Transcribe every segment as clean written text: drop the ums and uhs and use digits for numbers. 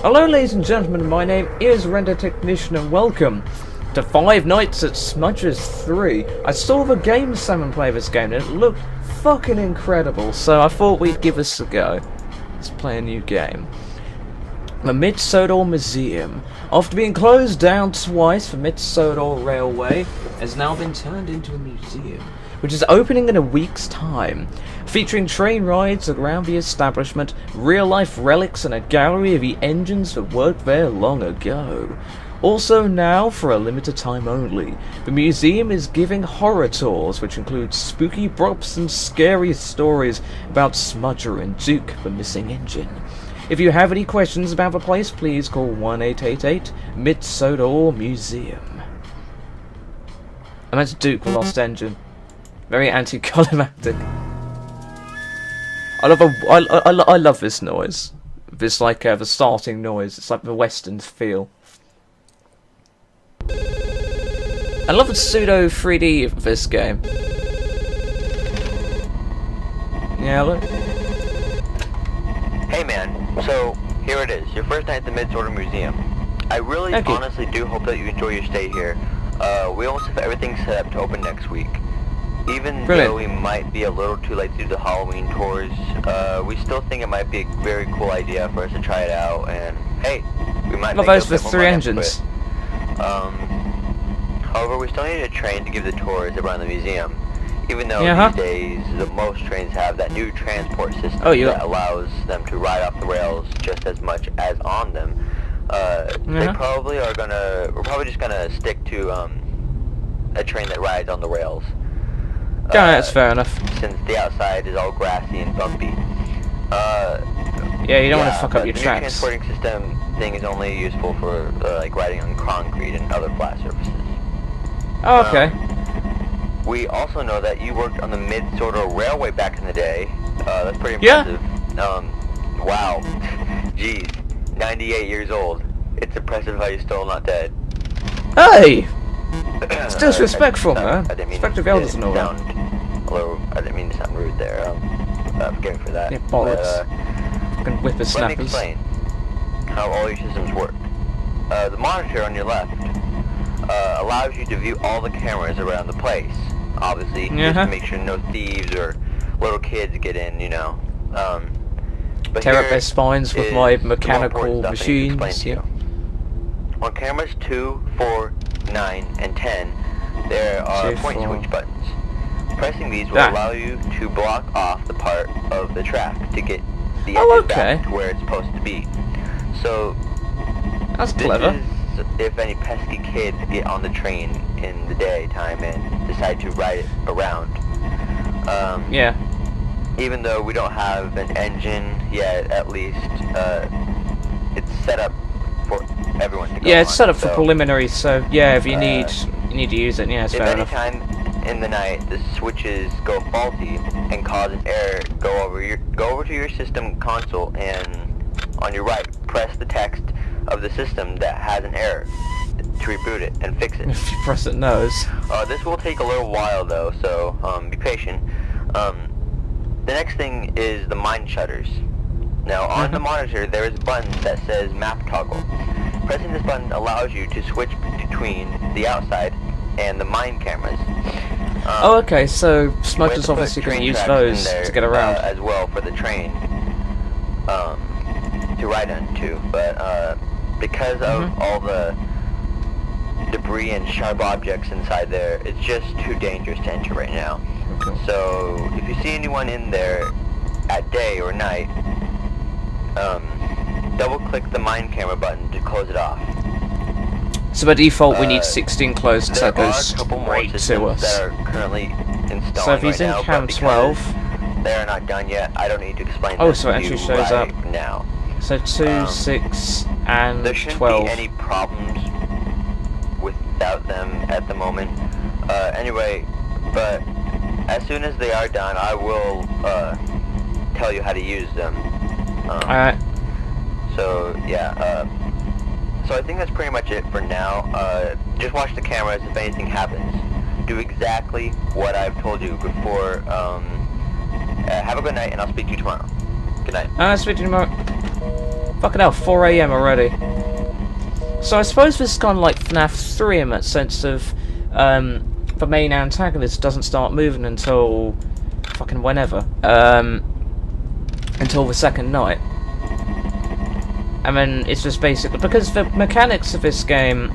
Hello ladies and gentlemen, my name is RenderTechnician and welcome to 5 Nights at Smudger 3. I saw the game Salmon play this game and it looked fucking incredible, so I thought we'd give this a go. Let's play a new game. The Mid-Sodor Museum. After being closed down twice, the Mid-Sodor Railway has now been turned into a museum, which is opening in a week's time, featuring train rides around the establishment, real-life relics and a gallery of the engines that worked there long ago. Also now, for a limited time only, the museum is giving horror tours, which include spooky props and scary stories about Smudger and Duke, the missing engine. If you have any questions about the place, please call 1-888-Mid-Sodor Museum. I meant Duke, the lost engine. Very anticlimactic. I love this noise. This the starting noise. It's like the Western feel. I love the pseudo 3D of this game. Yeah, look. Hey man, so here it is, your first night at the Mid-Sodor Museum. I really honestly do hope that you enjoy your stay here. We almost have everything set up to open next week. Even though we might be a little too late to do the Halloween tours, we still think it might be a very cool idea for us to try it out, and hey, we might make those with 3 engines. However, we still need a train to give the tours around the museum. Even though these days, most trains have that new transport system that allows them to ride off the rails just as much as on them. We're probably just gonna stick to a train that rides on the rails. Yeah, that's fair enough. Since the outside is all grassy and bumpy. Yeah, you don't want to fuck up your tracks. The transporting system thing is only useful for like riding on concrete and other flat surfaces. Oh, okay. We also know that you worked on the Mid-Sodor Railway back in the day. That's pretty impressive. Wow. Jeez. 98 years old. It's impressive how you're still not dead. Hey! It's disrespectful, man. Respect the elders and all that. I didn't mean to sound rude there. Forgive me for that. Yeah, bollocks. Fucking whippersnappers. Let me explain how all your systems work. The monitor on your left allows you to view all the cameras around the place. Obviously, just to make sure no thieves or little kids get in, you know. But tear up their spines with my mechanical machines. Yeah. On cameras 2, 4, 9, and 10, there are point switch buttons. Pressing these will allow you to block off the part of the track to get the engine back to where it's supposed to be. So, that's clever. If any pesky kids get on the train in the daytime and decide to ride it around. Even though we don't have an engine yet, at least it's set up for everyone to go on. It's set up for preliminary, so yeah, if you need to use it, yeah, it's fair enough. If any time in the night the switches go faulty and cause an error, go over to your system console and on your right, press the text of the system that has an error to reboot it and fix it. If you press it, knows. This will take a little while though, so be patient. The next thing is the mine shutters. Now on the monitor there is a button that says map toggle. Pressing this button allows you to switch between the outside and the mine cameras. Okay, so Smudger's obviously going to use those to get around. As well for the train to ride into, but because of all the debris and sharp objects inside there, it's just too dangerous to enter right now. So if you see anyone in there at day or night, double click the mine camera button to close it off. So by default we need 16 closed because that goes straight to us. That are currently installing so if he's in cam 12, they are not done yet. I don't need to explain so it actually shows up now. So 2, 6, and there shouldn't 12. be any problems without them at the moment. Anyway, but as soon as they are done, I will tell you how to use them. Alright. So yeah. So I think that's pretty much it for now. Just watch the cameras if anything happens. Do exactly what I've told you before. Have a good night, and I'll speak to you tomorrow. Good night. Speak to you tomorrow. Fucking hell, 4 AM already. So I suppose this is kind of like FNAF 3 in that sense of the main antagonist doesn't start moving until fucking whenever. Until the second night. And then it's just basically because the mechanics of this game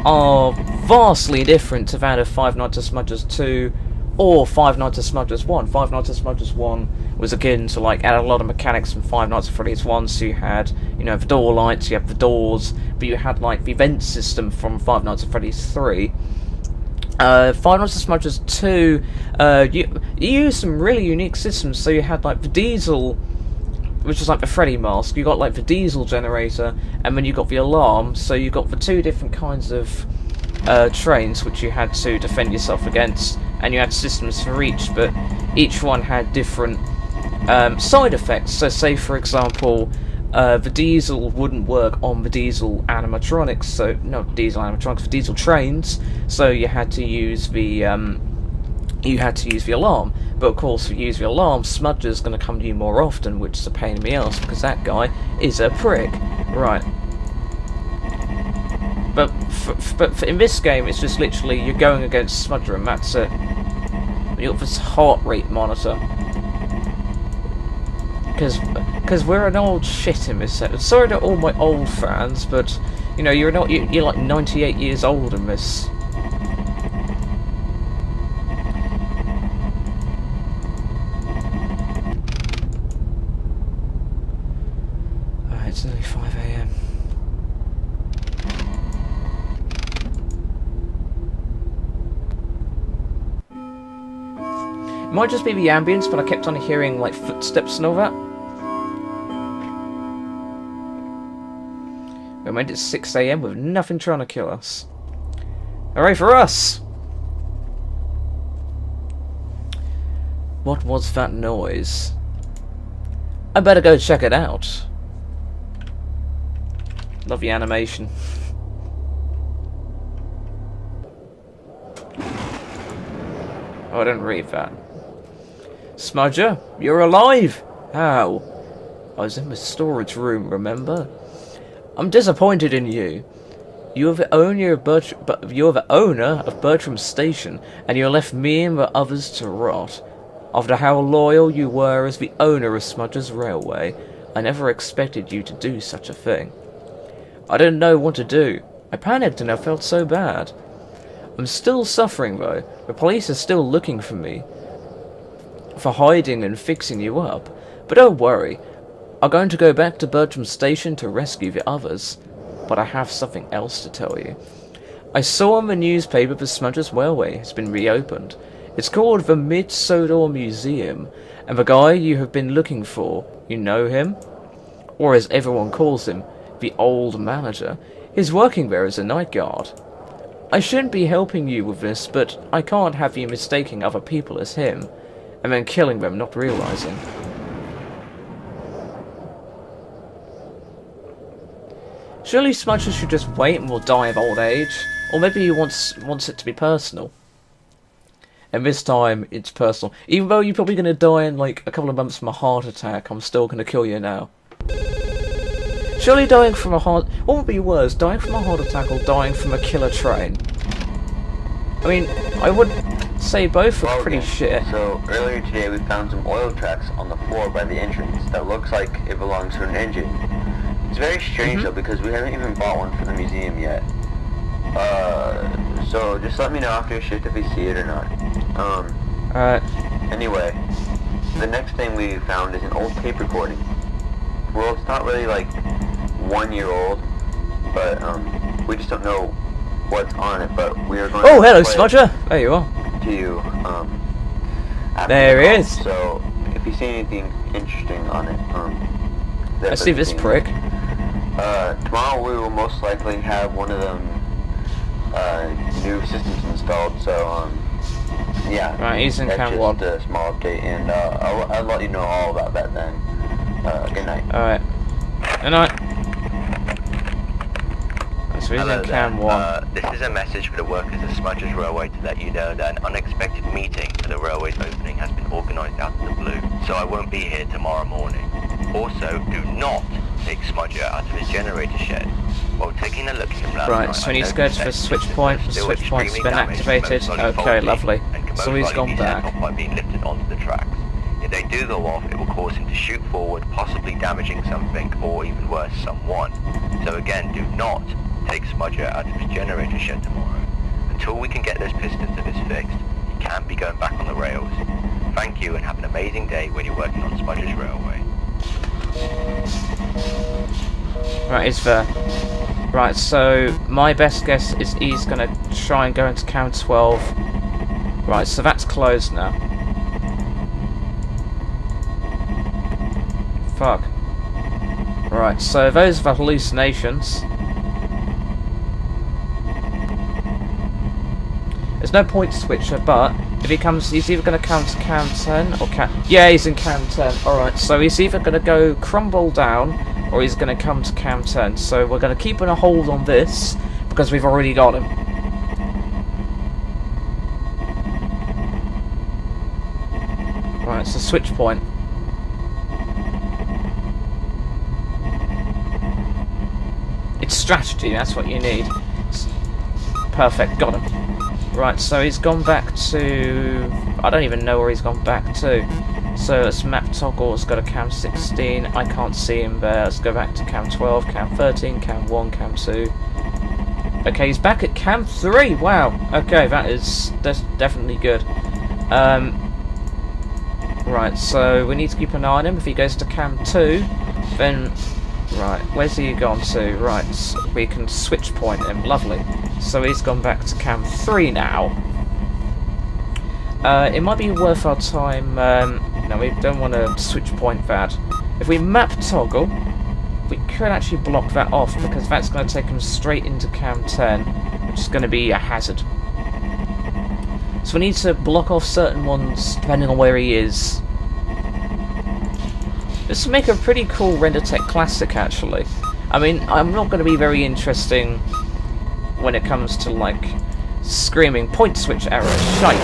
are vastly different to that of Five Nights at Smudgers 2 or Five Nights at Smudgers 1. Five Nights at Smudgers 1 was akin to like add a lot of mechanics from Five Nights at Freddy's 1, so you had, you know, the door lights, you have the doors, but you had like the vent system from Five Nights at Freddy's 3. Five Nights at Smudgers 2, you used some really unique systems, so you had like the diesel, which is like the Freddy mask, you got like the diesel generator, and then you got the alarm, so you got the two different kinds of trains which you had to defend yourself against, and you had systems for each, but each one had different side effects. So say for example, the diesel wouldn't work on the diesel animatronics, so not diesel animatronics, the diesel trains, so you had to use the alarm. But of course, if you use the alarm, Smudger's going to come to you more often, which is a pain in the ass, because that guy is a prick. Right. But in this game, it's just literally, you're going against Smudger, and that's it. You've got this heart rate monitor. Because we're an old shit in this set. Sorry to all my old fans, but, you know, you're like 98 years old in this. It's nearly 5 AM. It might just be the ambience, but I kept on hearing like footsteps and all that. We made it 6 AM with nothing trying to kill us. Hooray for us! What was that noise? I better go check it out. Love the animation. Oh, I didn't read that. Smudger, you're alive! How? I was in the storage room, remember? I'm disappointed in you. You're the owner of Bertram's Station, and you left me and the others to rot. After how loyal you were as the owner of Smudger's Railway, I never expected you to do such a thing. I didn't know what to do. I panicked and I felt so bad. I'm still suffering though. The police are still looking for me, for hiding and fixing you up. But don't worry. I'm going to go back to Bertram's Station to rescue the others. But I have something else to tell you. I saw in the newspaper the Smudger's Railway has been reopened. It's called the Mid-Sodor Museum, and the guy you have been looking for, you know him? Or as everyone calls him, the old manager, is working there as a night guard. I shouldn't be helping you with this, but I can't have you mistaking other people as him, and then killing them not realizing. Surely Smudger should just wait and will die of old age, or maybe he wants it to be personal. And this time, it's personal. Even though you're probably going to die in like a couple of months from a heart attack, I'm still going to kill you now. Surely dying from a heart... What would be worse, dying from a heart attack or dying from a killer train? I mean, I would say both are pretty shit. So, earlier today we found some oil tracks on the floor by the entrance that looks like it belongs to an engine. It's very strange though, because we haven't even bought one for the museum yet. So just let me know after your shift if you see it or not. Alright. Anyway, the next thing we found is an old tape recording. Well, it's not really like 1 year old, but we just don't know what's on it. But we are going. Oh, hello, Smudger. There you are. To you. There he is. So if you see anything interesting on it, I see this prick. Tomorrow we will most likely have one of them new systems installed. So yeah. Right, he's in Cam 1. That's just a small update, and I'll let you know all about that then. Good night. Alright. Good night. So he's in Cam 1. This is a message for the workers of Smudger's Railway to let you know that an unexpected meeting for the railway's opening has been organised out of the blue, so I won't be here tomorrow morning. Also, do not take Smudger out of his generator shed. While taking a look at him last night, right, so we need to go to the switch point. The switch point's been activated. Okay, lovely. So he's gone back. By being lifted onto the tracks. If they do go off, it will cause him to shoot forward, possibly damaging something, or even worse, someone. So again, do not take Smudger out of his generator shed tomorrow. Until we can get those pistons of his fixed, he can't be going back on the rails. Thank you and have an amazing day when you're working on Smudger's railway. Right, he's there. Right, so my best guess is he's going to try and go into cam 12. Right, so that's closed now. Fuck. Right, so those are the hallucinations. There's no point switcher, but if he comes, he's either going to come to cam 10 or cam... Yeah, he's in cam 10. Alright, so he's either going to go crumble down or he's going to come to cam 10. So we're going to keep a hold on this because we've already got him. Right, it's a switch point. It's strategy, that's what you need. Perfect, got him. Right, so he's gone back to... I don't even know where he's gone back to. So let's map toggle, it's got a cam 16, I can't see him there. Let's go back to cam 12, cam 13, cam 1, cam 2. Okay, he's back at cam 3, wow. Okay, that's definitely good. Right, so we need to keep an eye on him. If he goes to cam 2, then... Right, where's he gone to? Right, so we can switch point him, lovely. So he's gone back to cam 3 now. It might be worth our time... no, we don't want to switch point that. If we map toggle, we could actually block that off because that's going to take him straight into cam 10, which is going to be a hazard. So we need to block off certain ones depending on where he is. This will make a pretty cool RenderTech classic, actually. I mean, I'm not going to be very interesting when it comes to, like, screaming point switch error. Shite.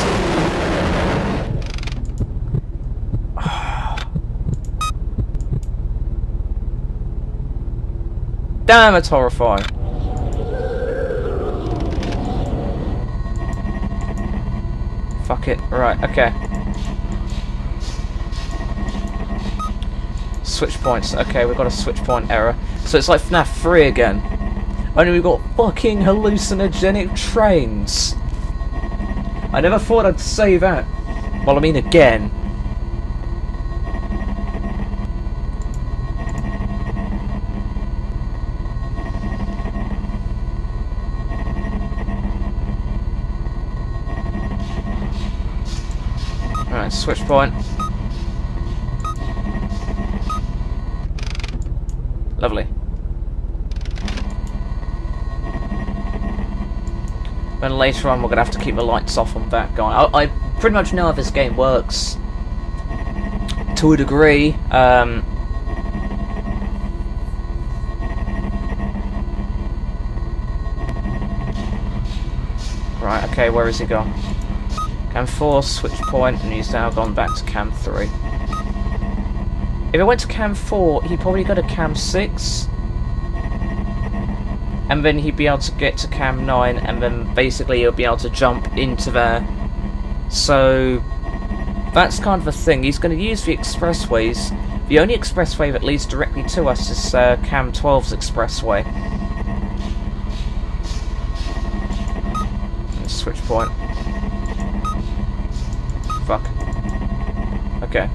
Damn, it's horrifying. Fuck it. Right, okay. Switch points. Okay, we've got a switch point error. So it's like FNAF 3 again. Only we've got fucking hallucinogenic trains. I never thought I'd say that. Well, I mean again. Alright, switch point. Lovely. And later on we're going to have to keep the lights off on that guy. I pretty much know how this game works. To a degree. Right, okay, where has he gone? Cam 4, switch point, and he's now gone back to cam 3. If I went to cam 4, he'd probably go to cam 6. And then he'd be able to get to cam 9, and then basically he'll be able to jump into there. So, that's kind of the thing. He's going to use the expressways. The only expressway that leads directly to us is cam 12's expressway. Let's switch point. Fuck. Okay.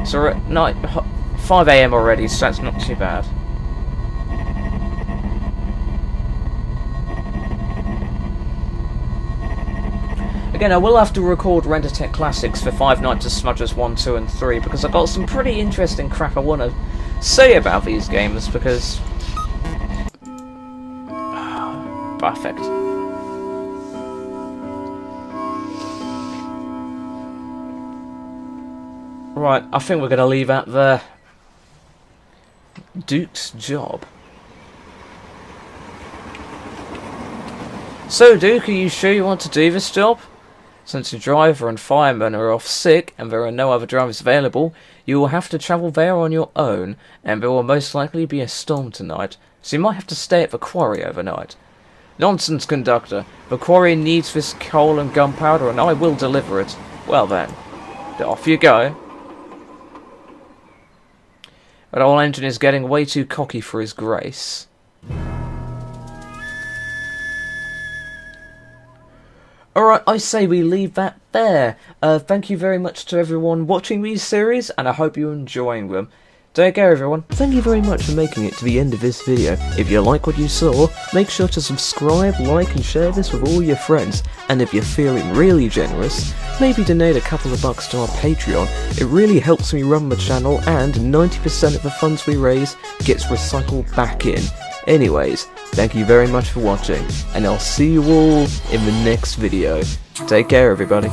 So we're at 5 AM already, so that's not too bad. Again, I will have to record RenderTech Classics for Five Nights at Smudgers 1, 2 and 3 because I've got some pretty interesting crap I want to say about these games because... Perfect. Right, I think we're going to leave that there. Duke's job. So, Duke, are you sure you want to do this job? Since the driver and fireman are off sick and there are no other drivers available, you will have to travel there on your own, and there will most likely be a storm tonight, so you might have to stay at the quarry overnight. Nonsense, conductor. The quarry needs this coal and gunpowder, and I will deliver it. Well then, off you go. But old engine is getting way too cocky for his grace. Alright, I say we leave that there. Thank you very much to everyone watching these series, and I hope you're enjoying them. Take care, everyone. Thank you very much for making it to the end of this video. If you like what you saw, make sure to subscribe, like, and share this with all your friends. And if you're feeling really generous, maybe donate a couple of bucks to our Patreon. It really helps me run the channel, and 90% of the funds we raise gets recycled back in. Anyways, thank you very much for watching, and I'll see you all in the next video. Take care, everybody.